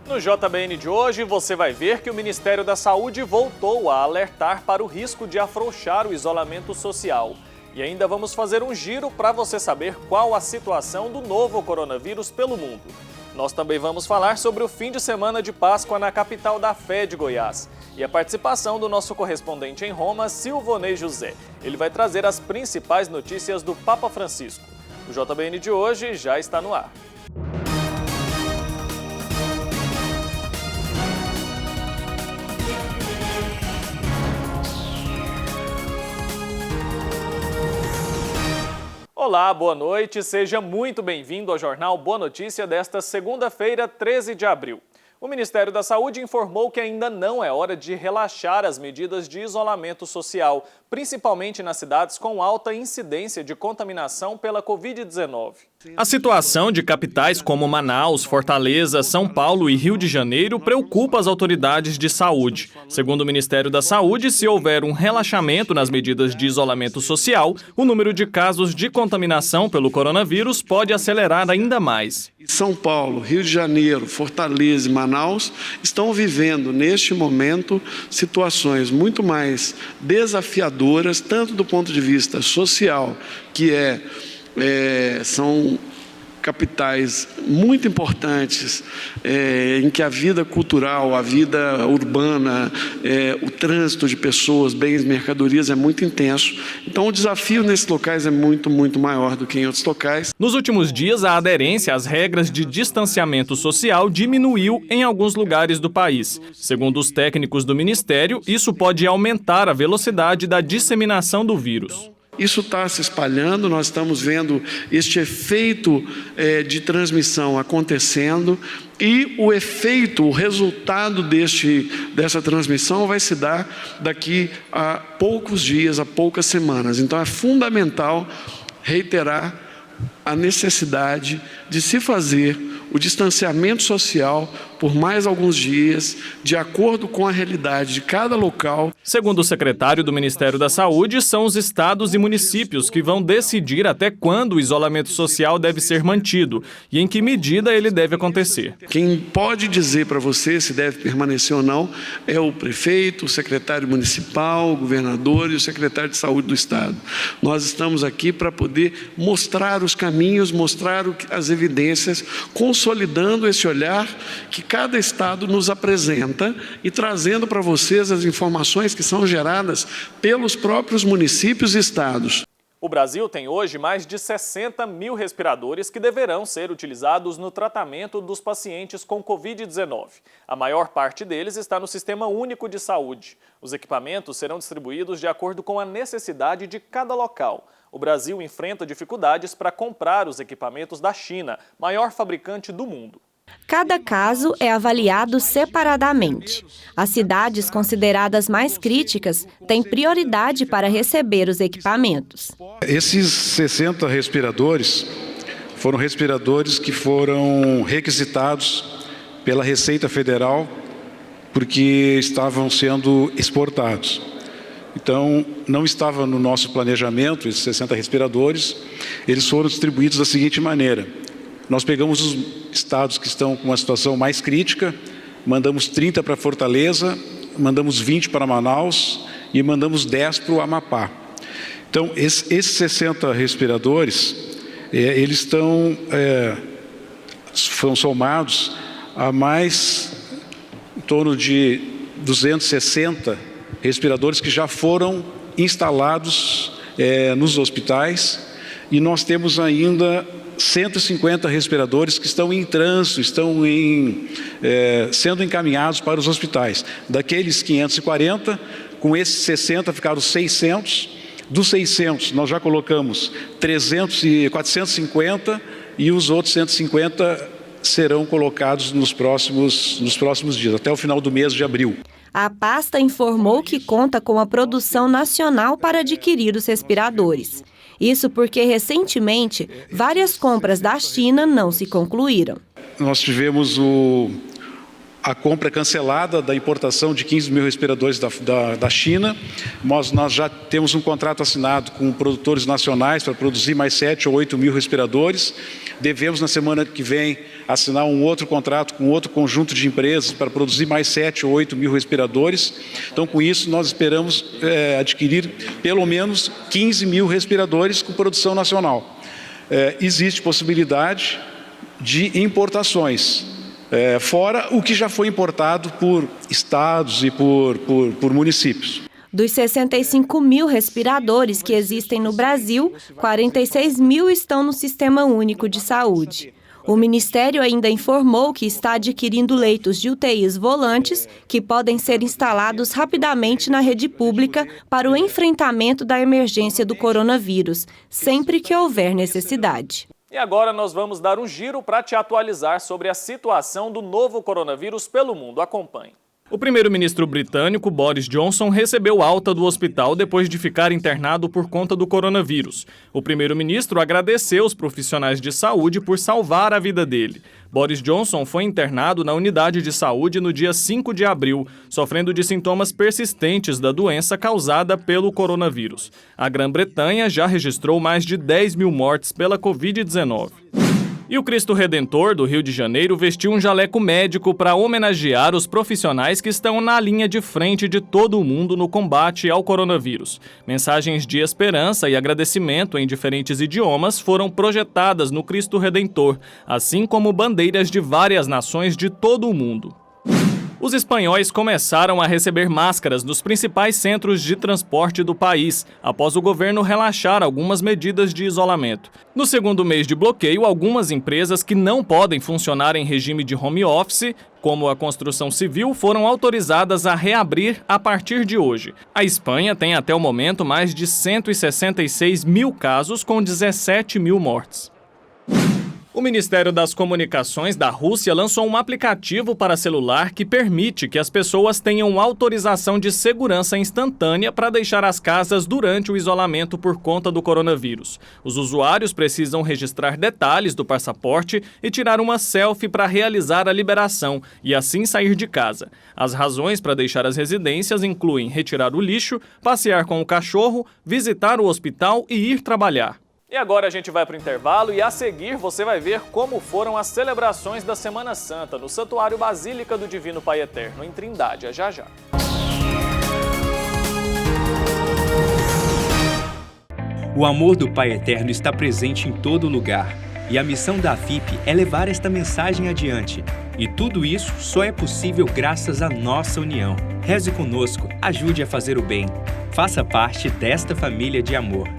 No JBN de hoje, você vai ver que o Ministério da Saúde voltou a alertar para o risco de afrouxar o isolamento social. E ainda vamos fazer um giro para você saber qual a situação do novo coronavírus pelo mundo. Nós também vamos falar sobre o fim de semana de Páscoa na capital da fé de Goiás. E a participação do nosso correspondente em Roma, Silvonei José. Ele vai trazer as principais notícias do Papa Francisco. O JBN de hoje já está no ar. Olá, boa noite, seja muito bem-vindo ao Jornal Boa Notícia desta segunda-feira, 13 de abril. O Ministério da Saúde informou que ainda não é hora de relaxar as medidas de isolamento social, principalmente nas cidades com alta incidência de contaminação pela Covid-19. A situação de capitais como Manaus, Fortaleza, São Paulo e Rio de Janeiro preocupa as autoridades de saúde. Segundo o Ministério da Saúde, se houver um relaxamento nas medidas de isolamento social, o número de casos de contaminação pelo coronavírus pode acelerar ainda mais. São Paulo, Rio de Janeiro, Fortaleza e Manaus estão vivendo, neste momento, situações muito mais desafiadoras, tanto do ponto de vista social, que são capitais muito importantes, em que a vida cultural, a vida urbana, o trânsito de pessoas, bens, mercadorias é muito intenso. Então o desafio nesses locais é muito maior do que em outros locais. Nos últimos dias, a aderência às regras de distanciamento social diminuiu em alguns lugares do país. Segundo os técnicos do Ministério, isso pode aumentar a velocidade da disseminação do vírus. Isso está se espalhando, nós estamos vendo este efeito de transmissão acontecendo e o efeito, o resultado dessa transmissão vai se dar daqui a poucos dias, a poucas semanas. Então é fundamental reiterar a necessidade de se fazer o distanciamento social por mais alguns dias, de acordo com a realidade de cada local. Segundo o secretário do Ministério da Saúde, são os estados e municípios que vão decidir até quando o isolamento social deve ser mantido e em que medida ele deve acontecer. Quem pode dizer para você se deve permanecer ou não é o prefeito, o secretário municipal, o governador e o secretário de saúde do estado. Nós estamos aqui para poder mostrar os caminhos, mostrar as evidências, consolidando esse olhar que cada estado nos apresenta e trazendo para vocês as informações que são geradas pelos próprios municípios e estados. O Brasil tem hoje mais de 60 mil respiradores que deverão ser utilizados no tratamento dos pacientes com Covid-19. A maior parte deles está no Sistema Único de Saúde. Os equipamentos serão distribuídos de acordo com a necessidade de cada local. O Brasil enfrenta dificuldades para comprar os equipamentos da China, maior fabricante do mundo. Cada caso é avaliado separadamente. As cidades consideradas mais críticas têm prioridade para receber os equipamentos. Esses 60 respiradores foram respiradores que foram requisitados pela Receita Federal porque estavam sendo exportados. Então, não estava no nosso planejamento esses 60 respiradores, eles foram distribuídos da seguinte maneira. Nós pegamos os estados que estão com uma situação mais crítica, mandamos 30 para Fortaleza, mandamos 20 para Manaus e mandamos 10 para o Amapá. Então, esses 60 respiradores, eles foram somados a mais em torno de 260 respiradores que já foram instalados nos hospitais e nós temos ainda 150 respiradores que estão em trânsito, estão sendo encaminhados para os hospitais. Daqueles 540, com esses 60 ficaram 600. Dos 600, nós já colocamos 450 e os outros 150 serão colocados nos próximos dias, até o final do mês de abril. A pasta informou que conta com a produção nacional para adquirir os respiradores. Isso porque, recentemente, várias compras da China não se concluíram. Nós tivemos o a compra cancelada da importação de 15 mil respiradores da China. Nós já temos um contrato assinado com produtores nacionais para produzir mais 7 ou 8 mil respiradores. Devemos, na semana que vem, assinar um outro contrato com outro conjunto de empresas para produzir mais 7 ou 8 mil respiradores. Então, com isso, nós esperamos adquirir pelo menos 15 mil respiradores com produção nacional. Existe possibilidade de importações, fora o que já foi importado por estados e por municípios. Dos 65 mil respiradores que existem no Brasil, 46 mil estão no Sistema Único de Saúde. O Ministério ainda informou que está adquirindo leitos de UTIs volantes que podem ser instalados rapidamente na rede pública para o enfrentamento da emergência do coronavírus, sempre que houver necessidade. E agora nós vamos dar um giro para te atualizar sobre a situação do novo coronavírus pelo mundo. Acompanhe. O primeiro-ministro britânico Boris Johnson recebeu alta do hospital depois de ficar internado por conta do coronavírus. O primeiro-ministro agradeceu os profissionais de saúde por salvar a vida dele. Boris Johnson foi internado na unidade de saúde no dia 5 de abril, sofrendo de sintomas persistentes da doença causada pelo coronavírus. A Grã-Bretanha já registrou mais de 10 mil mortes pela Covid-19. E o Cristo Redentor, do Rio de Janeiro, vestiu um jaleco médico para homenagear os profissionais que estão na linha de frente de todo o mundo no combate ao coronavírus. Mensagens de esperança e agradecimento em diferentes idiomas foram projetadas no Cristo Redentor, assim como bandeiras de várias nações de todo o mundo. Os espanhóis começaram a receber máscaras nos principais centros de transporte do país, após o governo relaxar algumas medidas de isolamento. No segundo mês de bloqueio, algumas empresas que não podem funcionar em regime de home office, como a construção civil, foram autorizadas a reabrir a partir de hoje. A Espanha tem até o momento mais de 166 mil casos, com 17 mil mortes. O Ministério das Comunicações da Rússia lançou um aplicativo para celular que permite que as pessoas tenham autorização de segurança instantânea para deixar as casas durante o isolamento por conta do coronavírus. Os usuários precisam registrar detalhes do passaporte e tirar uma selfie para realizar a liberação e assim sair de casa. As razões para deixar as residências incluem retirar o lixo, passear com o cachorro, visitar o hospital e ir trabalhar. E agora a gente vai para o intervalo e a seguir você vai ver como foram as celebrações da Semana Santa no Santuário Basílica do Divino Pai Eterno, em Trindade. É já já. O amor do Pai Eterno está presente em todo lugar. E a missão da AFIP é levar esta mensagem adiante. E tudo isso só é possível graças à nossa união. Reze conosco, ajude a fazer o bem. Faça parte desta família de amor.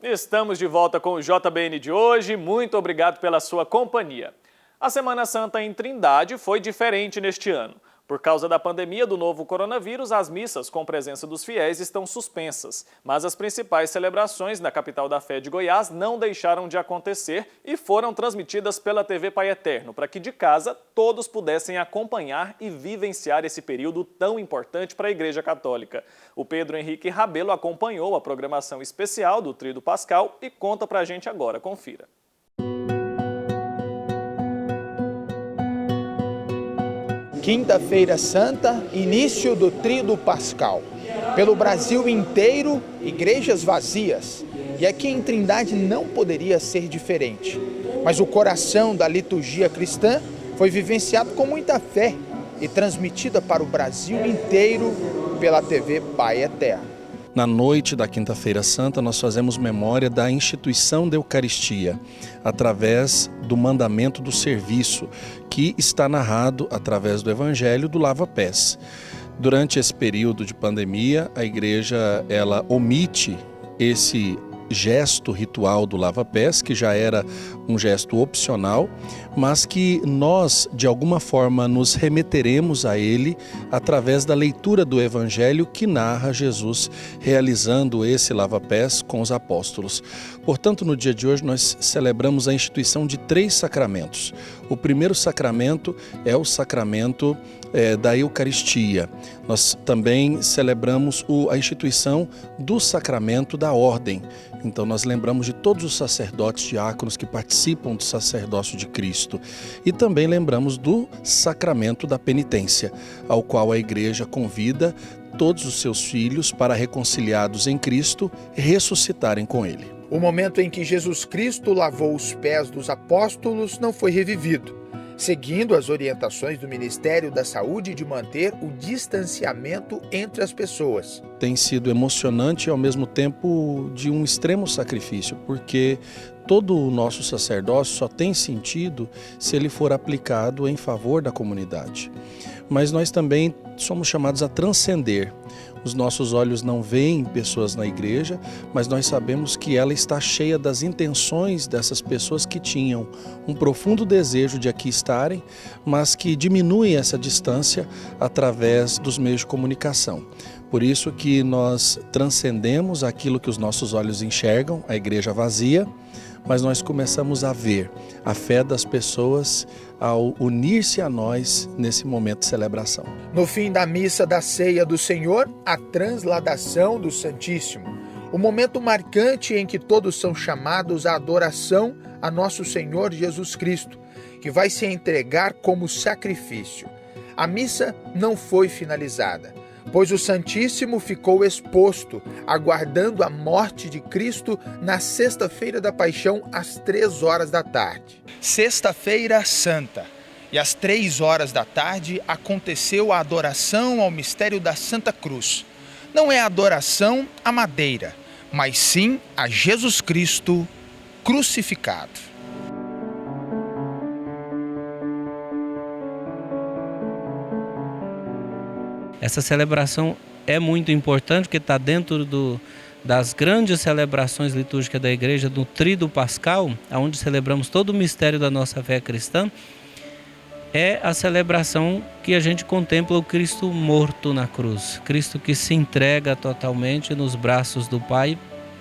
Estamos de volta com o JBN de hoje. Muito obrigado pela sua companhia. A Semana Santa em Trindade foi diferente neste ano. Por causa da pandemia do novo coronavírus, as missas com presença dos fiéis estão suspensas. Mas as principais celebrações na capital da fé de Goiás não deixaram de acontecer e foram transmitidas pela TV Pai Eterno, para que de casa todos pudessem acompanhar e vivenciar esse período tão importante para a Igreja Católica. O Pedro Henrique Rabelo acompanhou a programação especial do Tríduo Pascal e conta pra gente agora. Confira. Quinta-feira Santa, início do Tríduo Pascal. Pelo Brasil inteiro, igrejas vazias. E aqui em Trindade não poderia ser diferente. Mas o coração da liturgia cristã foi vivenciado com muita fé e transmitida para o Brasil inteiro pela TV Pai Eterno. Na noite da Quinta-feira Santa, nós fazemos memória da instituição da Eucaristia, através do mandamento do serviço, que está narrado através do Evangelho do Lava-Pés. Durante esse período de pandemia, a igreja ela omite esse gesto ritual do lava-pés, que já era um gesto opcional, mas que nós, de alguma forma, nos remeteremos a ele através da leitura do Evangelho que narra Jesus realizando esse lava-pés com os apóstolos. Portanto, no dia de hoje, nós celebramos a instituição de 3 sacramentos. O primeiro sacramento é o sacramento da Eucaristia. Nós também celebramos a instituição do sacramento da ordem. Então nós lembramos de todos os sacerdotes diáconos que participam do sacerdócio de Cristo. E também lembramos do sacramento da penitência, ao qual a Igreja convida todos os seus filhos para, reconciliados em Cristo, ressuscitarem com Ele. O momento em que Jesus Cristo lavou os pés dos apóstolos não foi revivido, seguindo as orientações do Ministério da Saúde de manter o distanciamento entre as pessoas. Tem sido emocionante e ao mesmo tempo de um extremo sacrifício, porque todo o nosso sacerdócio só tem sentido se ele for aplicado em favor da comunidade. Mas nós também somos chamados a transcender. Os nossos olhos não veem pessoas na igreja, mas nós sabemos que ela está cheia das intenções dessas pessoas que tinham um profundo desejo de aqui estarem, mas que diminuem essa distância através dos meios de comunicação. Por isso que nós transcendemos aquilo que os nossos olhos enxergam, a igreja vazia, mas nós começamos a ver a fé das pessoas ao unir-se a nós nesse momento de celebração. No fim da missa da Ceia do Senhor, a transladação do Santíssimo, o momento marcante em que todos são chamados à adoração a nosso Senhor Jesus Cristo, que vai se entregar como sacrifício. A missa não foi finalizada, pois o Santíssimo ficou exposto, aguardando a morte de Cristo na sexta-feira da Paixão, às 3 horas da tarde. Sexta-feira Santa. E às 3 horas da tarde aconteceu a adoração ao mistério da Santa Cruz. Não é a adoração à madeira, mas sim a Jesus Cristo crucificado. Essa celebração é muito importante porque está dentro das grandes celebrações litúrgicas da Igreja, do Tríduo Pascal, onde celebramos todo o mistério da nossa fé cristã. É a celebração que a gente contempla o Cristo morto na cruz, Cristo que se entrega totalmente nos braços do Pai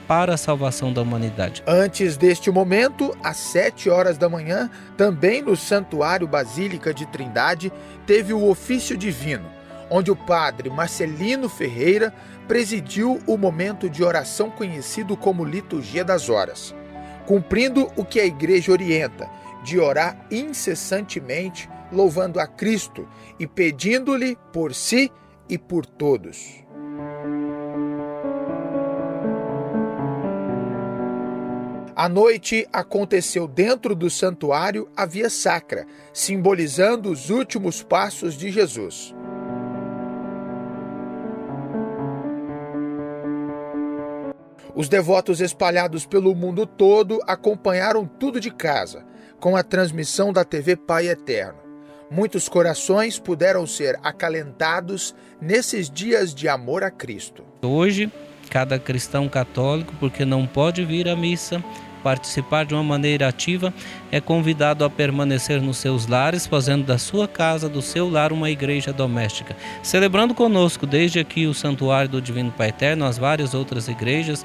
para a salvação da humanidade. Antes deste momento, às 7 horas da manhã, também no Santuário Basílica de Trindade, teve o ofício divino, onde o padre Marcelino Ferreira presidiu o momento de oração conhecido como Liturgia das Horas, cumprindo o que a Igreja orienta, de orar incessantemente, louvando a Cristo e pedindo-lhe por si e por todos. À noite, aconteceu dentro do santuário a Via Sacra, simbolizando os últimos passos de Jesus. Os devotos espalhados pelo mundo todo acompanharam tudo de casa, com a transmissão da TV Pai Eterno. Muitos corações puderam ser acalentados nesses dias de amor a Cristo. Hoje, cada cristão católico, porque não pode vir à missa, participar de uma maneira ativa, é convidado a permanecer nos seus lares, fazendo da sua casa, do seu lar, uma igreja doméstica. Celebrando conosco, desde aqui o Santuário do Divino Pai Eterno, as várias outras igrejas,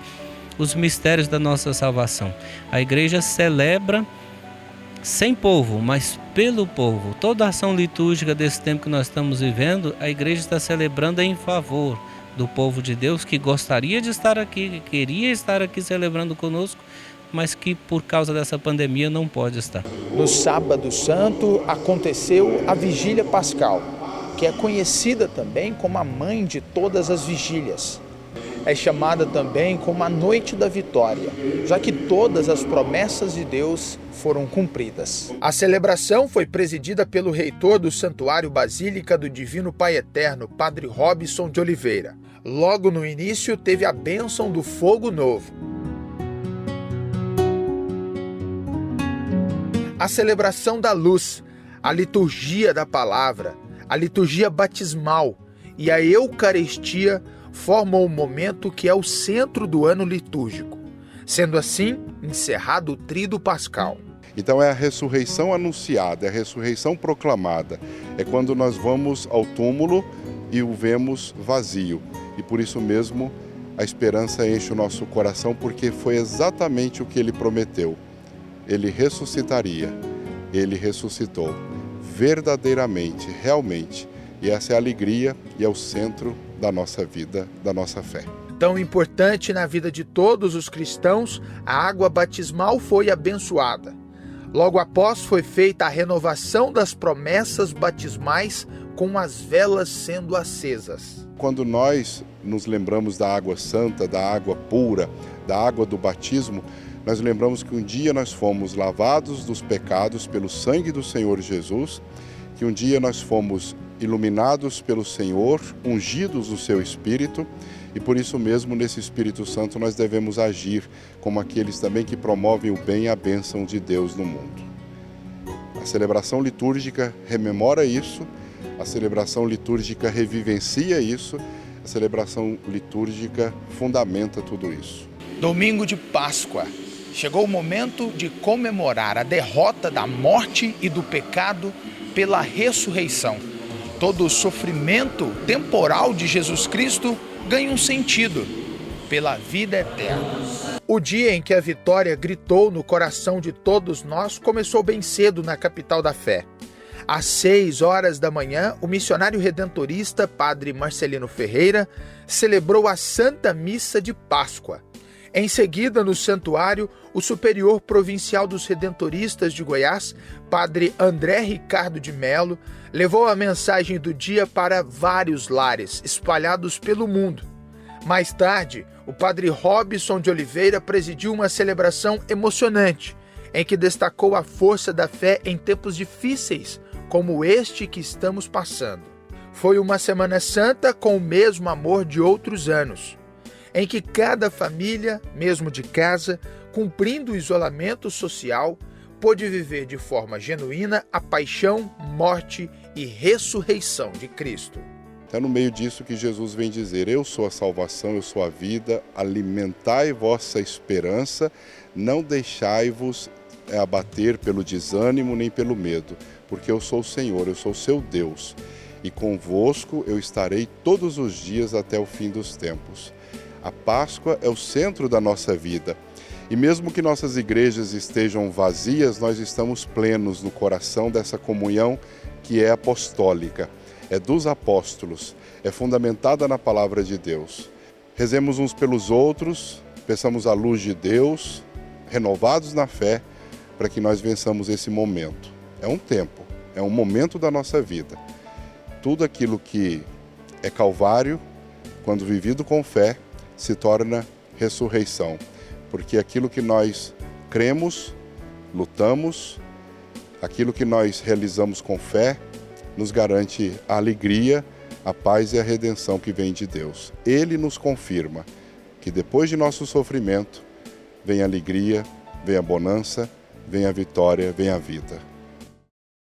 os mistérios da nossa salvação. A igreja celebra sem povo, mas pelo povo. Toda a ação litúrgica desse tempo que nós estamos vivendo, a igreja está celebrando em favor do povo de Deus que gostaria de estar aqui, que queria estar aqui celebrando conosco, mas que por causa dessa pandemia não pode estar. No Sábado Santo aconteceu a Vigília Pascal, que é conhecida também como a mãe de todas as vigílias. É chamada também como a Noite da Vitória, já que todas as promessas de Deus foram cumpridas. A celebração foi presidida pelo reitor do Santuário Basílica do Divino Pai Eterno, Padre Robson de Oliveira. Logo no início teve a bênção do fogo novo. A celebração da luz, a liturgia da palavra, a liturgia batismal e a Eucaristia formam o momento que é o centro do ano litúrgico. Sendo assim, encerrado o Tríduo Pascal. Então é a ressurreição anunciada, é a ressurreição proclamada. É quando nós vamos ao túmulo e o vemos vazio. E por isso mesmo a esperança enche o nosso coração, porque foi exatamente o que ele prometeu. Ele ressuscitaria, ele ressuscitou verdadeiramente, realmente. E essa é a alegria e é o centro da nossa vida, da nossa fé. Tão importante na vida de todos os cristãos, a água batismal foi abençoada. Logo após foi feita a renovação das promessas batismais com as velas sendo acesas. Quando nós nos lembramos da água santa, da água pura, da água do batismo, nós lembramos que um dia nós fomos lavados dos pecados pelo sangue do Senhor Jesus, que um dia nós fomos iluminados pelo Senhor, ungidos do seu Espírito, e por isso mesmo nesse Espírito Santo nós devemos agir como aqueles também que promovem o bem e a bênção de Deus no mundo. A celebração litúrgica rememora isso, a celebração litúrgica revivencia isso, a celebração litúrgica fundamenta tudo isso. Domingo de Páscoa. Chegou o momento de comemorar a derrota da morte e do pecado pela ressurreição. Todo o sofrimento temporal de Jesus Cristo ganha um sentido pela vida eterna. O dia em que a vitória gritou no coração de todos nós começou bem cedo na capital da fé. Às 6 horas da manhã, o missionário redentorista Padre Marcelino Ferreira celebrou a Santa Missa de Páscoa. Em seguida, no santuário, o superior provincial dos Redentoristas de Goiás, Padre André Ricardo de Melo, levou a mensagem do dia para vários lares espalhados pelo mundo. Mais tarde, o Padre Robson de Oliveira presidiu uma celebração emocionante, em que destacou a força da fé em tempos difíceis, como este que estamos passando. Foi uma Semana Santa com o mesmo amor de outros anos, em que cada família, mesmo de casa, cumprindo o isolamento social, pôde viver de forma genuína a paixão, morte e ressurreição de Cristo. É no meio disso que Jesus vem dizer: eu sou a salvação, eu sou a vida, alimentai vossa esperança, não deixai-vos abater pelo desânimo nem pelo medo, porque eu sou o Senhor, eu sou o seu Deus, e convosco eu estarei todos os dias até o fim dos tempos. A Páscoa é o centro da nossa vida. E mesmo que nossas igrejas estejam vazias, nós estamos plenos no coração dessa comunhão que é apostólica, é dos apóstolos, é fundamentada na palavra de Deus. Rezemos uns pelos outros, peçamos a luz de Deus, renovados na fé, para que nós vençamos esse momento. É um tempo, é um momento da nossa vida. Tudo aquilo que é calvário, quando vivido com fé, se torna ressurreição, porque aquilo que nós cremos, lutamos, aquilo que nós realizamos com fé, nos garante a alegria, a paz e a redenção que vem de Deus. Ele nos confirma que depois de nosso sofrimento, vem a alegria, vem a bonança, vem a vitória, vem a vida.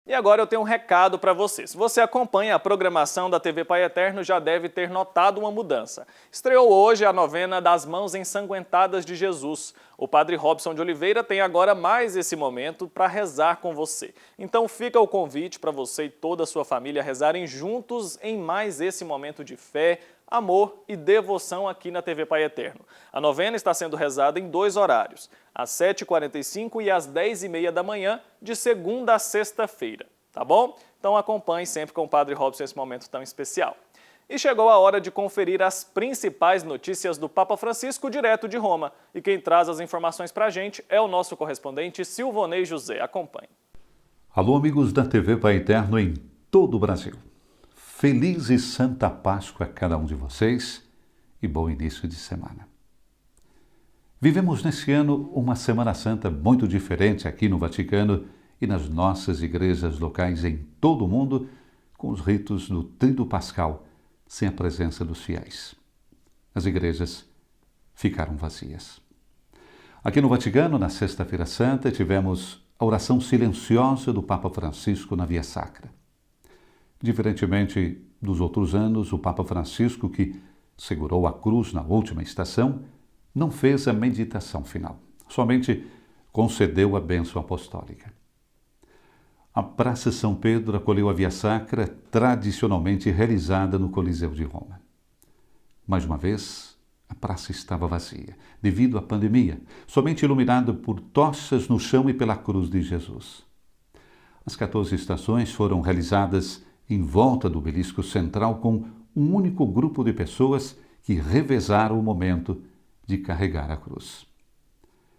E agora eu tenho um recado para você. Se você acompanha a programação da TV Pai Eterno, já deve ter notado uma mudança. Estreou hoje a novena das Mãos Ensanguentadas de Jesus. O Padre Robson de Oliveira tem agora mais esse momento para rezar com você. Então fica o convite para você e toda a sua família rezarem juntos em mais esse momento de fé, amor e devoção aqui na TV Pai Eterno. A novena está sendo rezada em 2 horários, às 7h45 e às 10h30 da manhã, de segunda a sexta-feira, tá bom? Então acompanhe sempre com o Padre Robson esse momento tão especial. E chegou a hora de conferir as principais notícias do Papa Francisco direto de Roma. E quem traz as informações para a gente é o nosso correspondente Silvonei José. Acompanhe. Alô, amigos da TV Pai Eterno em todo o Brasil. Feliz e Santa Páscoa a cada um de vocês e bom início de semana. Vivemos nesse ano uma Semana Santa muito diferente aqui no Vaticano e nas nossas igrejas locais em todo o mundo, com os ritos do Tríduo Pascal, sem a presença dos fiéis. As igrejas ficaram vazias. Aqui no Vaticano, na Sexta-feira Santa, tivemos a oração silenciosa do Papa Francisco na Via Sacra. Diferentemente dos outros anos, o Papa Francisco, que segurou a cruz na última estação, não fez a meditação final, somente concedeu a bênção apostólica. A Praça São Pedro acolheu a Via Sacra, tradicionalmente realizada no Coliseu de Roma. Mais uma vez, a praça estava vazia, devido à pandemia, somente iluminada por tochas no chão e pela cruz de Jesus. As 14 estações foram realizadas em volta do obelisco central com um único grupo de pessoas que revezaram o momento de carregar a cruz.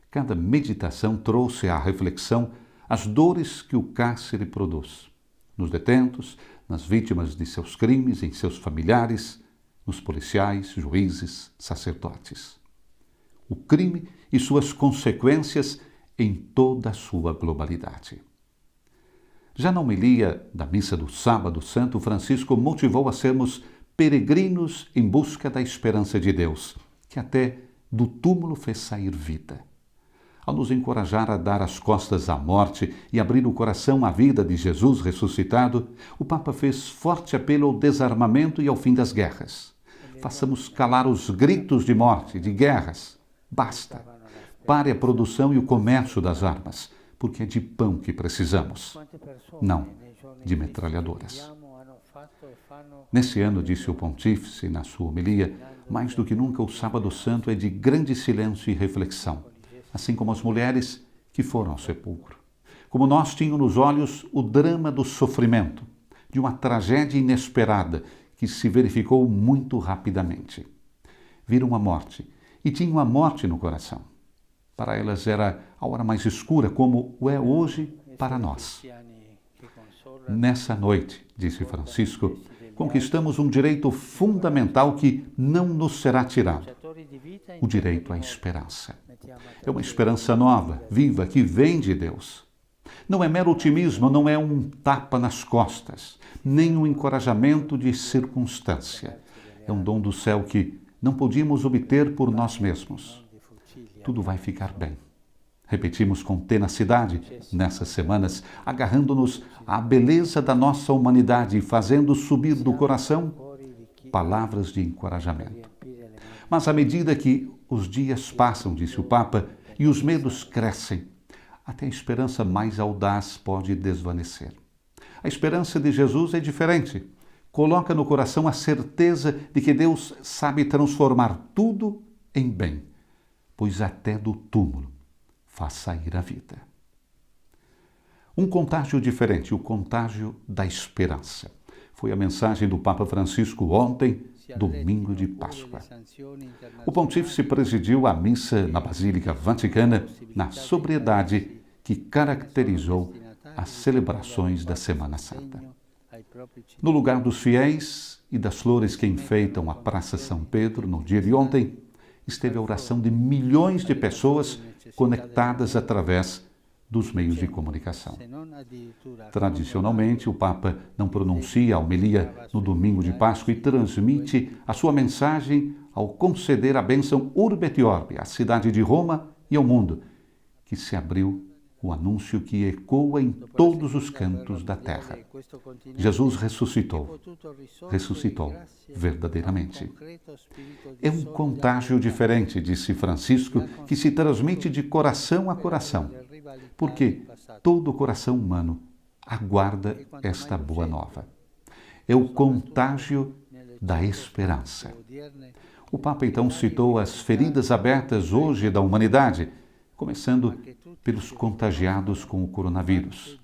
Cada meditação trouxe à reflexão as dores que o cárcere produz, nos detentos, nas vítimas de seus crimes, em seus familiares, nos policiais, juízes, sacerdotes. O crime e suas consequências em toda a sua globalidade. Já na homilia da missa do Sábado Santo, Francisco motivou a sermos peregrinos em busca da esperança de Deus, que até do túmulo fez sair vida. Ao nos encorajar a dar as costas à morte e abrir o coração à vida de Jesus ressuscitado, o Papa fez forte apelo ao desarmamento e ao fim das guerras. Façamos calar os gritos de morte, de guerras. Basta. Pare a produção e o comércio das armas, porque é de pão que precisamos, não de metralhadoras. Nesse ano, disse o Pontífice na sua homilia, mais do que nunca o Sábado Santo é de grande silêncio e reflexão, assim como as mulheres que foram ao sepulcro. Como nós, tinham nos olhos o drama do sofrimento, de uma tragédia inesperada que se verificou muito rapidamente. Viram a morte e tinham a morte no coração. Para elas era a hora mais escura, como o é hoje para nós. Nessa noite, disse Francisco, conquistamos um direito fundamental que não nos será tirado, o direito à esperança. É uma esperança nova, viva, que vem de Deus. Não é mero otimismo, não é um tapa nas costas, nem um encorajamento de circunstância. É um dom do céu que não podíamos obter por nós mesmos. Tudo vai ficar bem. Repetimos com tenacidade nessas semanas, agarrando-nos à beleza da nossa humanidade e fazendo subir do coração palavras de encorajamento. Mas à medida que os dias passam, disse o Papa, e os medos crescem, até a esperança mais audaz pode desvanecer. A esperança de Jesus é diferente. Coloca no coração a certeza de que Deus sabe transformar tudo em bem, pois até do túmulo faz sair a vida. Um contágio diferente, o contágio da esperança. Foi a mensagem do Papa Francisco ontem, domingo de Páscoa. O Pontífice presidiu a missa na Basílica Vaticana na sobriedade que caracterizou as celebrações da Semana Santa. No lugar dos fiéis e das flores que enfeitam a Praça São Pedro, no dia de ontem, esteve a oração de milhões de pessoas conectadas através dos meios de comunicação. Tradicionalmente, o Papa não pronuncia a homilia no domingo de Páscoa e transmite a sua mensagem ao conceder a bênção Urbi et Orbi, à cidade de Roma e ao mundo, que se abriu o anúncio que ecoa em todos os cantos da terra. Jesus ressuscitou. Ressuscitou verdadeiramente. É um contágio diferente, disse Francisco, que se transmite de coração a coração, porque todo coração humano aguarda esta boa nova. É o contágio da esperança. O Papa então citou as feridas abertas hoje da humanidade, começando pelos contagiados com o coronavírus,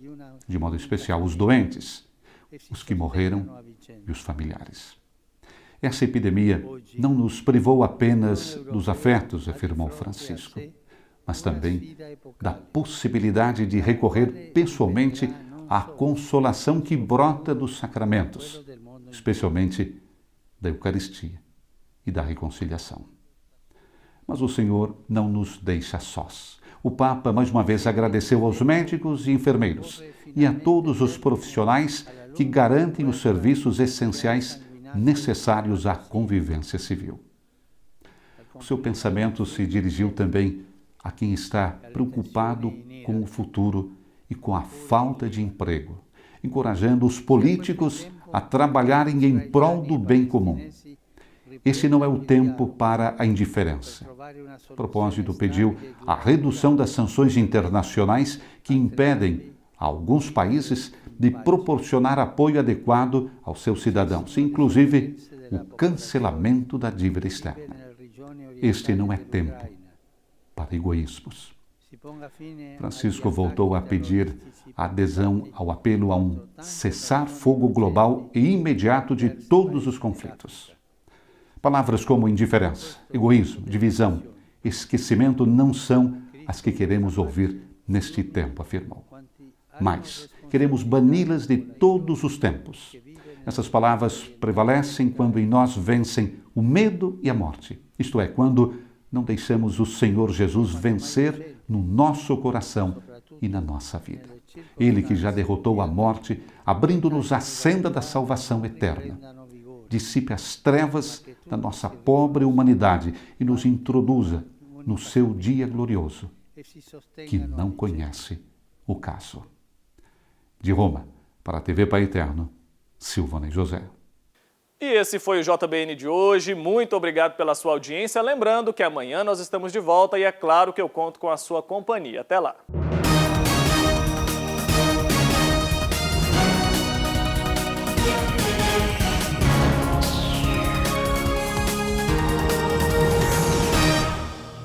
de modo especial os doentes, os que morreram e os familiares. Essa epidemia não nos privou apenas dos afetos, afirmou Francisco, mas também da possibilidade de recorrer pessoalmente à consolação que brota dos sacramentos, especialmente da Eucaristia e da reconciliação. Mas o Senhor não nos deixa sós. O Papa, mais uma vez, agradeceu aos médicos e enfermeiros e a todos os profissionais que garantem os serviços essenciais necessários à convivência civil. O seu pensamento se dirigiu também a quem está preocupado com o futuro e com a falta de emprego, encorajando os políticos a trabalharem em prol do bem comum. Esse não é o tempo para a indiferença. A propósito, pediu a redução das sanções internacionais que impedem a alguns países de proporcionar apoio adequado aos seus cidadãos, inclusive o cancelamento da dívida externa. Este não é tempo para egoísmos. Francisco voltou a pedir adesão ao apelo a um cessar-fogo global e imediato de todos os conflitos. Palavras como indiferença, egoísmo, divisão, esquecimento não são as que queremos ouvir neste tempo, afirmou. Mas queremos bani-las de todos os tempos. Essas palavras prevalecem quando em nós vencem o medo e a morte, isto é, quando não deixamos o Senhor Jesus vencer no nosso coração e na nossa vida. Ele que já derrotou a morte, abrindo-nos a senda da salvação eterna. Dissipe as trevas da nossa pobre humanidade e nos introduza no seu dia glorioso, que não conhece o caso. De Roma, para a TV Pai Eterno, Silvana e José. E esse foi o JBN de hoje. Muito obrigado pela sua audiência. Lembrando que amanhã nós estamos de volta e é claro que eu conto com a sua companhia. Até lá!